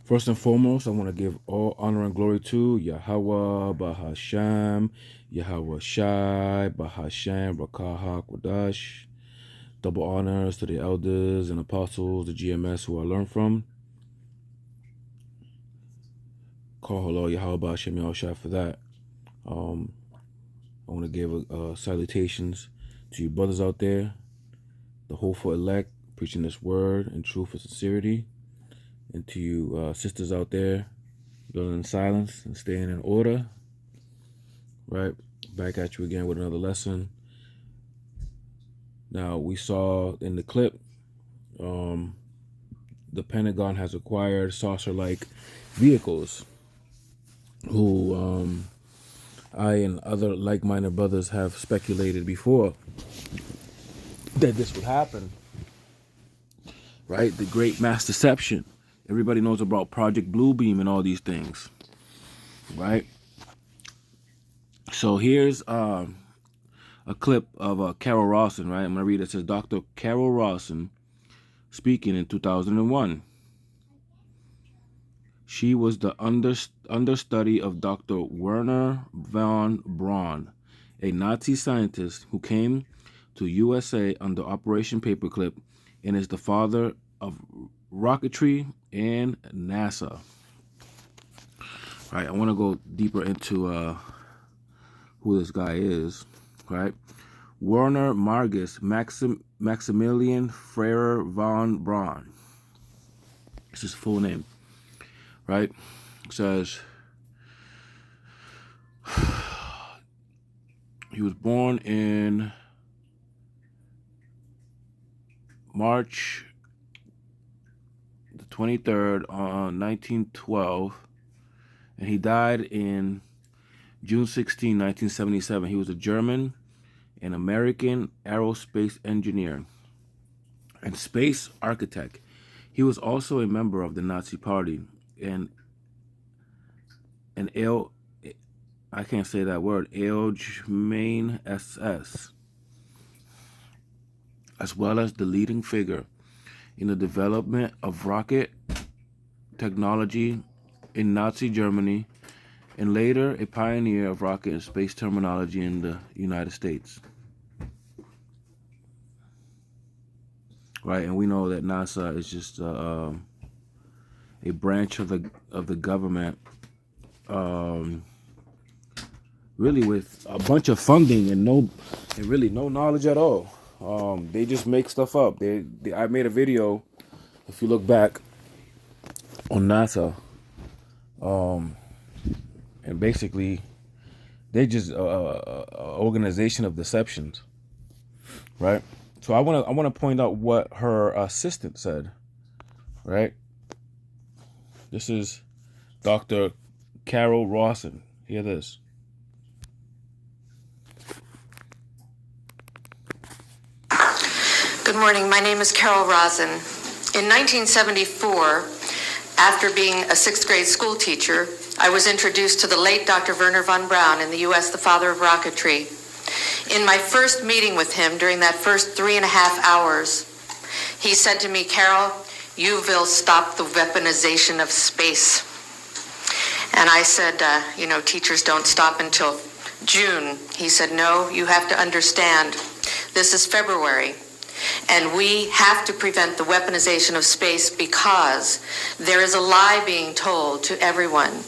First and foremost, I want to give all honor and glory to Yahweh, Bahasham, Yahweh Shai, Bahasham, Rakaha, Kodash. Double honors to the elders and apostles, the GMS who I learned from. Call hello, Yahweh, Bahasham, Yahweh Shai for that. I want to give salutations to you brothers out there, the hopeful elect, preaching this word in truth and sincerity. And to you sisters out there, building in silence and staying in order. Right, back at you again with another lesson. Now, we saw in the clip, the Pentagon has acquired saucer-like vehicles who I and other like-minded brothers have speculated before that this would happen. Right, the great mass deception. Everybody knows about Project Bluebeam and all these things. Right? So here's a clip of Carol Rawson, right? I'm going to read it. It says, Dr. Carol Rawson speaking in 2001. She was the understudy of Dr. Werner von Braun, a Nazi scientist who came to USA under Operation Paperclip and is the father of rocketry and NASA. Right, I want to go deeper into who this guy is, right? Werner Margus Maximilian Freire von Braun. It's his full name, right? It says he was born in March the 23rd on 1912, and he died in June 16, 1977. He was a German and American aerospace engineer and space architect. He was also a member of the Nazi Party and I can't say that word, Allgemeine SS, as well as the leading figure in the development of rocket technology in Nazi Germany, and later a pioneer of rocket and space terminology in the United States. Right, and we know that NASA is just a branch of the government, really with a bunch of funding and really no knowledge at all. They just make stuff up. I made a video, if you look back, on NASA, and basically they just organization of deceptions, right? So I want to point out what her assistant said, right? This is Dr. Carol Rawson. Hear this. Good morning. My name is Carol Rawson. In 1974, after being a sixth grade school teacher, I was introduced to the late Dr. Werner von Braun in the U.S., the father of rocketry. In my first meeting with him, during that first 3.5 hours, he said to me, Carol, you will stop the weaponization of space. And I said, teachers don't stop until June. He said, no, you have to understand, this is February. And we have to prevent the weaponization of space because there is a lie being told to everyone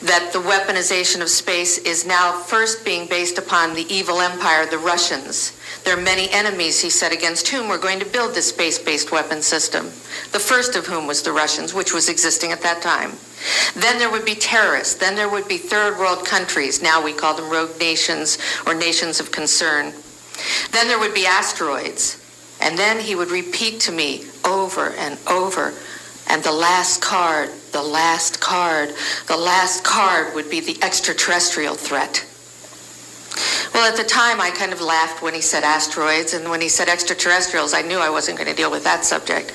that the weaponization of space is now first being based upon the evil empire, the Russians. There are many enemies, he said, against whom we're going to build this space-based weapon system. The first of whom was the Russians, which was existing at that time. Then there would be terrorists. Then there would be third world countries. Now we call them rogue nations or nations of concern. Then there would be asteroids. And then he would repeat to me over and over, and the last card would be the extraterrestrial threat. Well, at the time, I kind of laughed when he said asteroids, and when he said extraterrestrials, I knew I wasn't going to deal with that subject.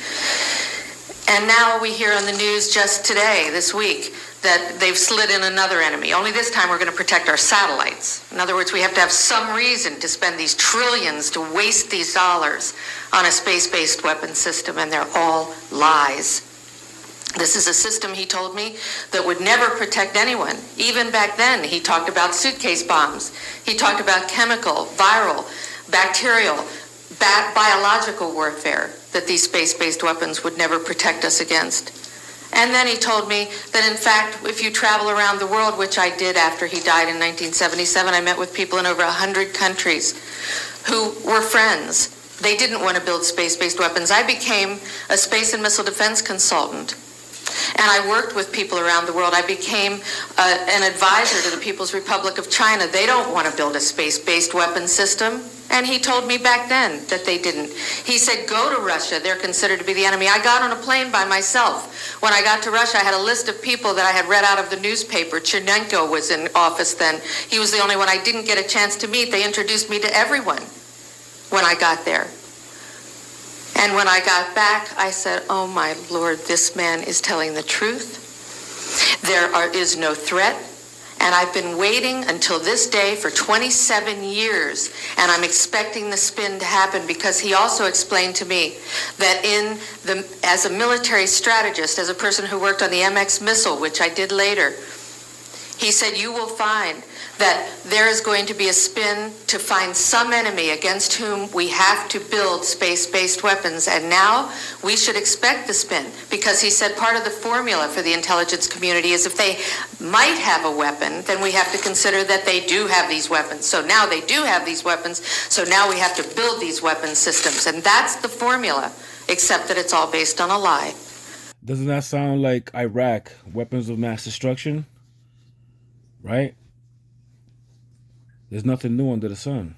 And now we hear on the news just today, this week, that they've slid in another enemy. Only this time we're going to protect our satellites. In other words, we have to have some reason to spend these trillions, to waste these dollars on a space-based weapon system, and they're all lies. This is a system, he told me, that would never protect anyone. Even back then, he talked about suitcase bombs. He talked about chemical, viral, bacterial, biological warfare, that these space-based weapons would never protect us against. And then he told me that, in fact, if you travel around the world, which I did after he died in 1977, I met with people in over 100 countries who were friends. They didn't want to build space-based weapons. I became a space and missile defense consultant. And I worked with people around the world. I became an advisor to the People's Republic of China. They don't want to build a space-based weapon system. And he told me back then that they didn't. He said, go to Russia. They're considered to be the enemy. I got on a plane by myself. When I got to Russia, I had a list of people that I had read out of the newspaper. Chernenko was in office then. He was the only one I didn't get a chance to meet. They introduced me to everyone when I got there. And when I got back, I said, oh my Lord, this man is telling the truth. There is no threat. And I've been waiting until this day for 27 years, and I'm expecting the spin to happen, because he also explained to me that as a military strategist, as a person who worked on the MX missile, which I did later, he said, you will find that there is going to be a spin to find some enemy against whom we have to build space-based weapons. And now we should expect the spin, because he said part of the formula for the intelligence community is if they might have a weapon, then we have to consider that they do have these weapons. So now they do have these weapons, so now we have to build these weapon systems. And that's the formula, except that it's all based on a lie. Doesn't that sound like Iraq, weapons of mass destruction? Right? There's nothing new under the sun.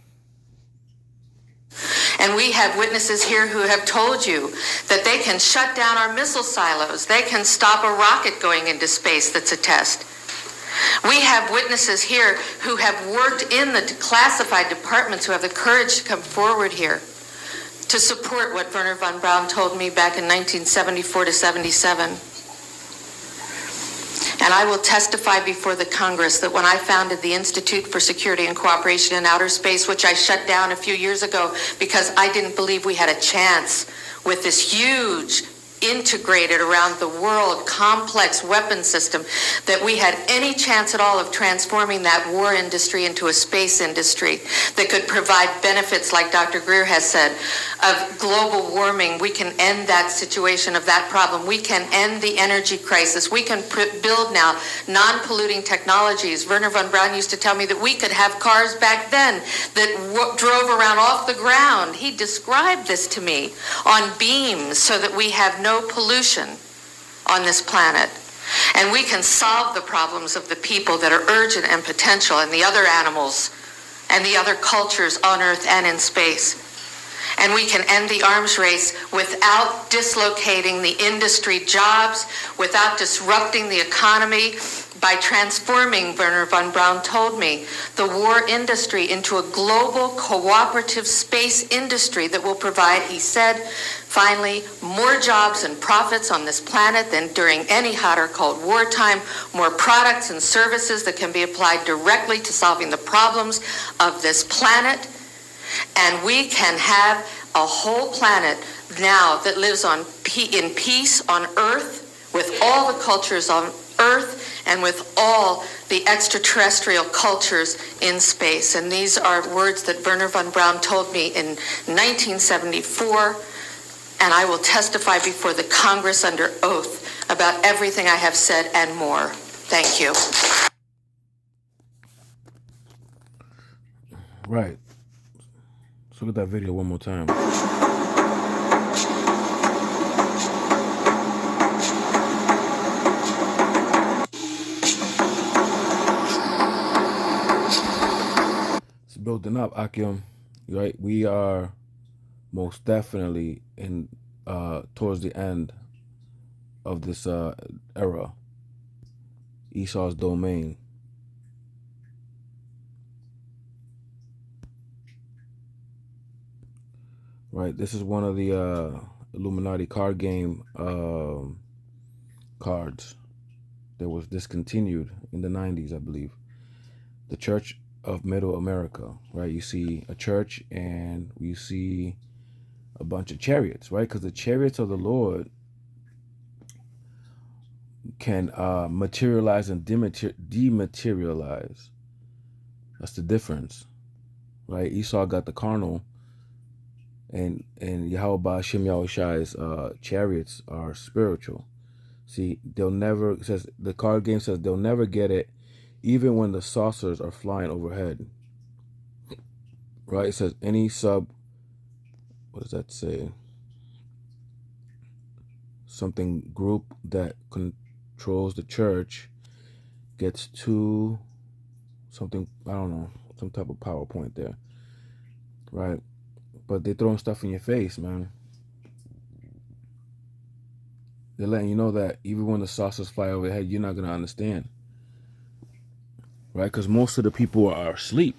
And we have witnesses here who have told you that they can shut down our missile silos. They can stop a rocket going into space that's a test. We have witnesses here who have worked in the classified departments, who have the courage to come forward here to support what Wernher von Braun told me back in 1974 to 77. And I will testify before the Congress that when I founded the Institute for Security and Cooperation in Outer Space, which I shut down a few years ago because I didn't believe we had a chance with this huge, integrated around the world, complex weapon system, that we had any chance at all of transforming that war industry into a space industry that could provide benefits, like Dr. Greer has said, of global warming. We can end that situation of that problem. We can end the energy crisis. We can build now non-polluting technologies. Wernher von Braun used to tell me that we could have cars back then that drove around off the ground. He described this to me on beams so that we have no pollution on this planet. And we can solve the problems of the people that are urgent and potential, and the other animals and the other cultures on Earth and in space. And we can end the arms race without dislocating the industry jobs, without disrupting the economy, by transforming, Wernher von Braun told me, the war industry into a global cooperative space industry that will provide, he said, finally, more jobs and profits on this planet than during any hot or cold wartime, more products and services that can be applied directly to solving the problems of this planet. And we can have a whole planet now that lives in peace on Earth, with all the cultures on Earth, and with all the extraterrestrial cultures in space. And these are words that Wernher von Braun told me in 1974, and I will testify before the Congress under oath about everything I have said and more. Thank you. Right. Let's look at that video one more time. It's building up, Akim. Right? We are most definitely in towards the end of this era. Esau's domain. Right, this is one of the Illuminati card game cards that was discontinued in the 90s, I believe. The Church of Middle America, right? You see a church and you see a bunch of chariots, right? Because the chariots of the Lord can materialize and dematerialize. That's the difference, right? Esau got the carnal, and Yahweh Hashem Yahushai's chariots are spiritual. See, they'll never, it says, the card game says they'll never get it, even when the saucers are flying overhead. Right? It says any what does that say? Something group that controls the church gets to something, I don't know, some type of PowerPoint there. Right? But they're throwing stuff in your face, man. They're letting you know that even when the saucers fly overhead, you're not going to understand. Right? Because most of the people are asleep.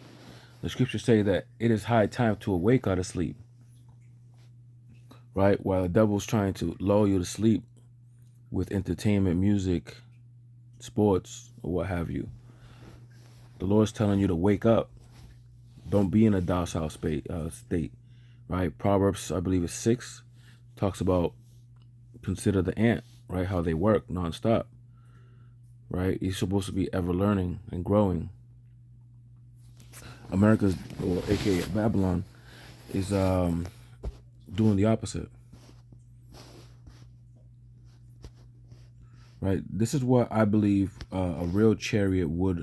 The scriptures say that it is high time to awake out of sleep. Right? While the devil's trying to lull you to sleep with entertainment, music, sports, or what have you. The Lord's telling you to wake up. Don't be in a docile state. Right? Proverbs, I believe it's 6, talks about consider the ant, right? How they work nonstop. Right? You're supposed to be ever learning and growing. America's, or aka Babylon, is doing the opposite. Right? This is what I believe a real chariot would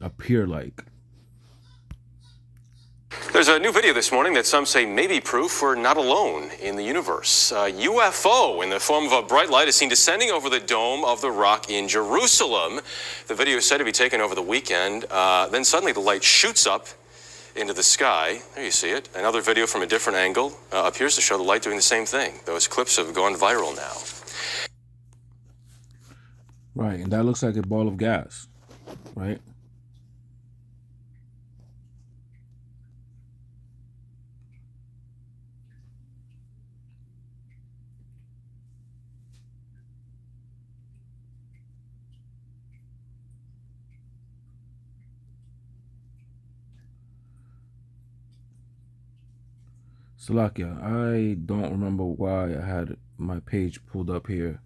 appear like. There's a new video this morning that some say may be proof we're not alone in the universe. A UFO in the form of a bright light is seen descending over the Dome of the Rock in Jerusalem. The video is said to be taken over the weekend. Then suddenly the light shoots up into the sky. There you see it. Another video from a different angle appears to show the light doing the same thing. Those clips have gone viral now. Right, and that looks like a ball of gas, right? Salakia, I don't remember why I had my page pulled up here.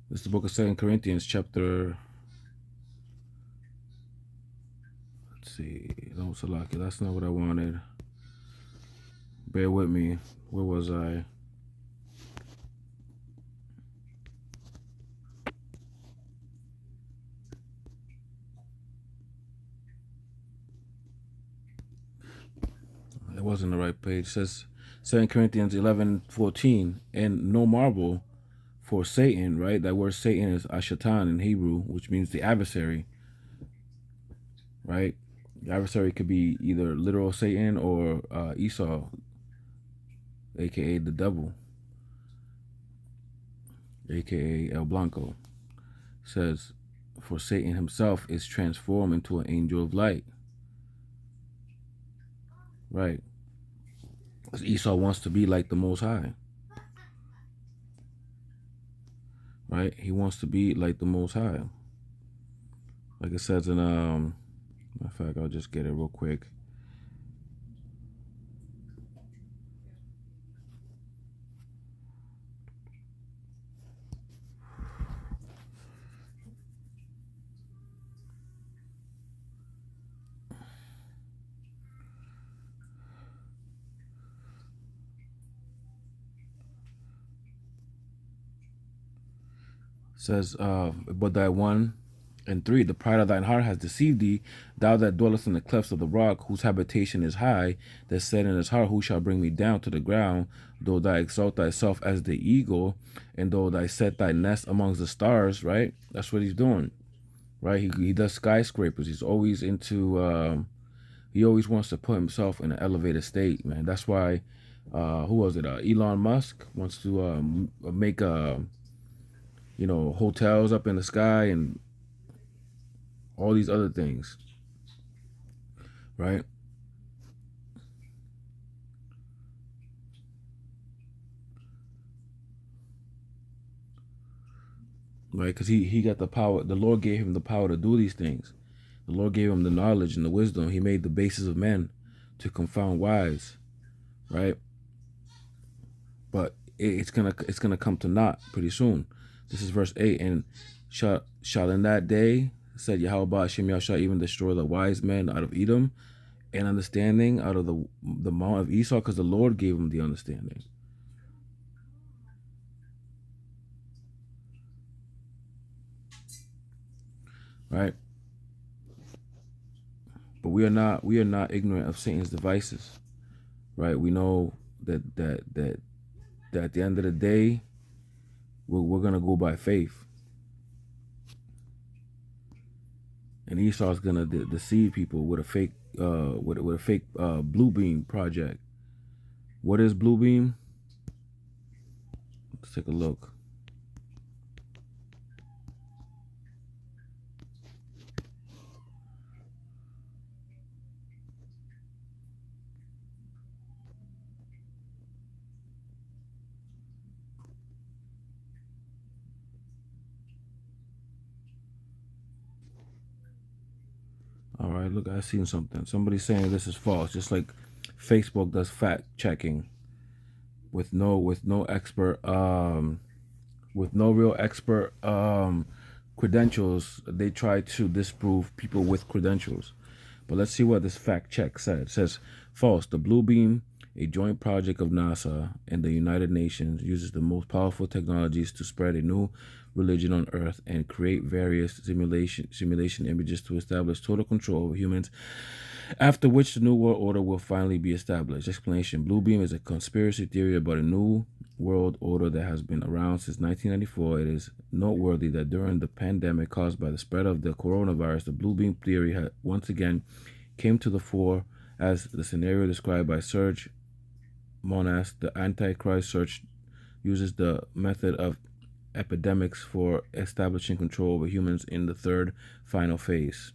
This is the book of 2 Corinthians, chapter. Let's see. No, Salakia, that's not what I wanted. Bear with me. Where was I? It wasn't the right page. It says 2 Corinthians 11:14, and no marvel, for Satan, right? That word Satan is Ashatan in Hebrew, which means the adversary, right? The adversary could be either literal Satan or Esau, aka the devil, aka El Blanco. It says, for Satan himself is transformed into an angel of light. Right. Esau wants to be like the Most High. Right? He wants to be like the Most High. Like it says in, matter of fact, I'll just get it real quick. Says, but thy 1 and 3, the pride of thine heart has deceived thee, thou that dwellest in the clefts of the rock, whose habitation is high, that said in his heart, who shall bring me down to the ground? Though thou exalt thyself as the eagle, and though thou set thy nest amongst the stars, right? That's what he's doing, right? He does skyscrapers. He's always into, he always wants to put himself in an elevated state, man. That's why, who was it? Elon Musk wants to make hotels up in the sky and all these other things, right? right? Because he got the power. The Lord gave him the power to do these things. The Lord gave him the knowledge and the wisdom. He made the basis of men to confound wise, right? But it's gonna come to naught pretty soon. This is verse 8. And shall in that day, said Yahweh Hashem, shall even destroy the wise men out of Edom, and understanding out of the mount of Esau, because the Lord gave him the understanding. Right? But we are not ignorant of Satan's devices. Right? We know that at the end of the day, we're gonna go by faith. And Esau's gonna deceive people with a fake Bluebeam project. What is Bluebeam? Let's take a look. All right, look, I seen something. Somebody's saying this is false, just like Facebook does fact checking with no expert, with no real expert credentials. They try to disprove people with credentials. But let's see what this fact check said. It says false. The Bluebeam, a joint project of NASA and the United Nations, uses the most powerful technologies to spread a new religion on Earth and create various simulation images to establish total control over humans, after which the New World Order will finally be established. Explanation. Bluebeam is a conspiracy theory about a new world order that has been around since 1994. It is noteworthy that during the pandemic caused by the spread of the coronavirus, the Bluebeam theory had once again came to the fore as the scenario described by Serge Monas. The Antichrist search uses the method of epidemics for establishing control over humans in the third final phase.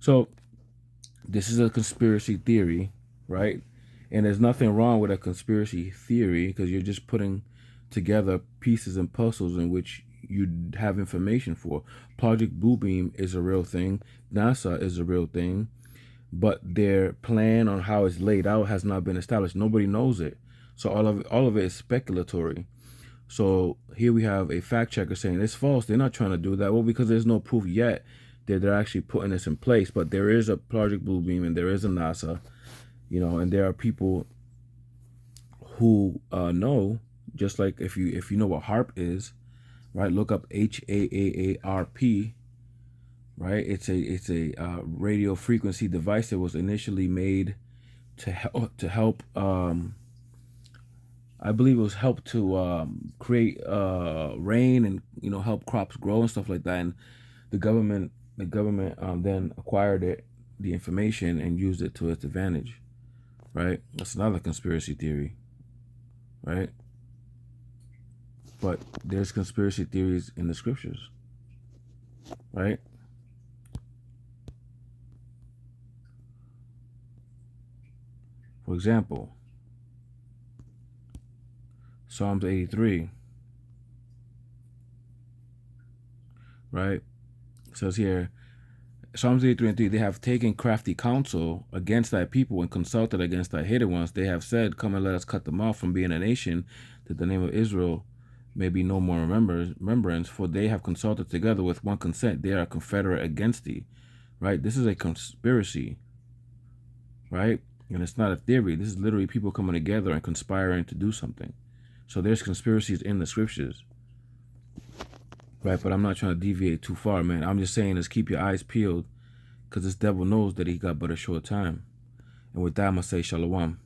So this is a conspiracy theory, right? And there's nothing wrong with a conspiracy theory, because you're just putting together pieces and puzzles in which you have information for. Project Bluebeam is a real thing. NASA is a real thing. But their plan on how it's laid out has not been established. Nobody knows it. So all of it is speculatory. So here we have a fact checker saying it's false. They're not trying to do that. Well, because there's no proof yet that they're actually putting this in place. But there is a Project Bluebeam and there is a NASA, and there are people who know, just like if you know what HAARP is, right? Look up HAAARP, right? It's a radio frequency device that was initially made to help. I believe it was help to create rain and help crops grow and stuff like that. And the government then acquired the information and used it to its advantage, right? That's another conspiracy theory, right? But there's conspiracy theories in the scriptures, right? For example, Psalms 83, right? It says here, Psalms 83:3, they have taken crafty counsel against thy people and consulted against thy hated ones. They have said, come and let us cut them off from being a nation, that the name of Israel may be no more remembrance, for they have consulted together with one consent. They are confederate against thee, right? This is a conspiracy, right? And it's not a theory. This is literally people coming together and conspiring to do something. So there's conspiracies in the scriptures, right? But I'm not trying to deviate too far, man. I'm just saying is keep your eyes peeled, because this devil knows that he got but a short time. And with that, I'm going to say shalom.